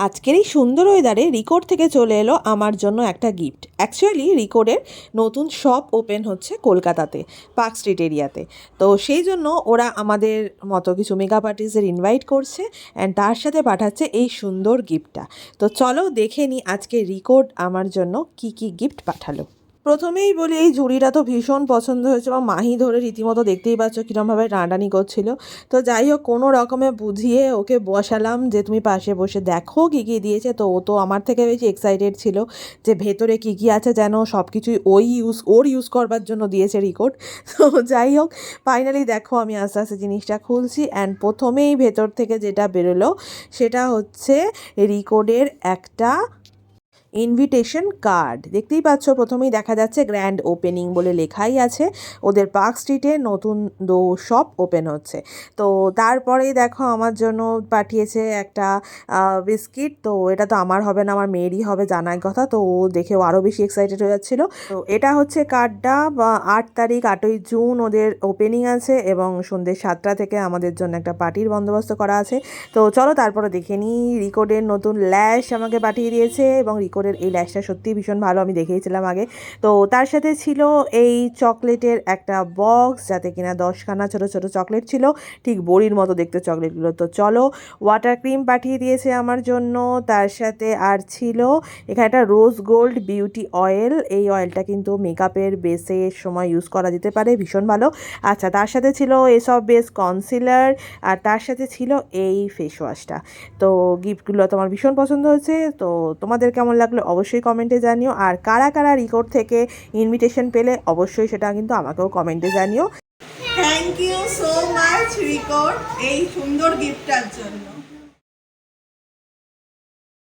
আজকের এই সুন্দর ওয়েদারে রিকোড থেকে চলে এলো আমার জন্য একটা গিফট। অ্যাকচুয়ালি রিকোডের নতুন শপ ওপেন হচ্ছে কলকাতাতে, পার্ক স্ট্রিট এরিয়াতে। তো সেই জন্য ওরা আমাদের মতো কিছু মেকআপ আর্টিস্টদের ইনভাইট করছে অ্যান্ড তার সাথে পাঠাচ্ছে এই সুন্দর গিফটটা। তো চলো দেখে নিই আজকে রিকোড আমার জন্য কি কি গিফট পাঠালো। প্রথমেই বলি, এই ঝুড়িটা তো ভীষণ পছন্দ হয়েছে, বা মাহি ধরে রীতিমতো দেখতেই পাচ্ছ কীরমভাবে টানাটানি করছিল। তো যাই হোক, কোনো রকমে বুঝিয়ে ওকে বসালাম যে তুমি পাশে বসে দেখো কী কী দিয়েছে। তো ও তো আমার থেকে বেশি এক্সাইটেড ছিল যে ভেতরে কী কী আছে, যেন সব কিছুই ওর ইউজ করবার জন্য দিয়েছে রিকোড। তো যাই হোক, ফাইনালি দেখো আমি আস্তে আস্তে জিনিসটা খুলছি অ্যান্ড প্রথমেই ভেতর থেকে যেটা বেরোলো সেটা হচ্ছে রিকোডের একটা ইনভিটেশন কার্ড। দেখতেই পাচ্ছ, প্রথমেই দেখা যাচ্ছে গ্র্যান্ড ওপেনিং বলে লেখাই আছে। ওদের পার্ক স্ট্রিটে নতুন শপ ওপেন হচ্ছে। তো তারপরেই দেখো আমার জন্য পাঠিয়েছে একটা বিস্কিট। তো এটা তো আমার হবে না, আমার মেয়েরই হবে জানার কথা। তো ও দেখেও আরও বেশি এক্সাইটেড হয়ে যাচ্ছিলো। তো এটা হচ্ছে কার্ডটা। 8 জুন ওদের ওপেনিং আছে এবং সন্ধ্যে 7টা থেকে আমাদের জন্য একটা পার্টির বন্দোবস্ত করা আছে। তো চলো তারপরে দেখে নিই। রিকোডের নতুন ল্যাশ আমাকে পাঠিয়ে দিয়েছে এবং রিকোডের এই ল্যাশটা সত্যিই ভীষণ ভালো, আমি দেখেইছিলাম আগে। তো তার সাথে ছিল এই চকলেটের একটা বক্স, যাতে কিনা 10খানা ছোটো ছোটো চকলেট ছিল, ঠিক বড়ির মতো দেখতে চকলেটগুলো। তো চলো, ওয়াটার ক্রিম পাঠিয়ে দিয়েছে আমার জন্য। তার সাথে আর ছিল এখানে একটা রোজ গোল্ড বিউটি অয়েল। এই অয়েলটা কিন্তু মেকআপের বেসের সময় ইউজ করা যেতে পারে, ভীষণ ভালো। আচ্ছা, তার সাথে ছিল এসব বেস কনসিলার, আর তার সাথে ছিল এই ফেস ওয়াশটা। তো গিফটগুলো তোমার ভীষণ পছন্দ হয়েছে। তো তোমাদের কেমন লাগলো অবশ্যই কমেন্টে জানিও। আর কারা কারা রিকোড থেকে ইনভিটেশন পেলে অবশ্যই সেটা কিন্তু আমাকেও কমেন্টে জানিও। Thank you so much recode এই সুন্দর গিফটটার জন্য।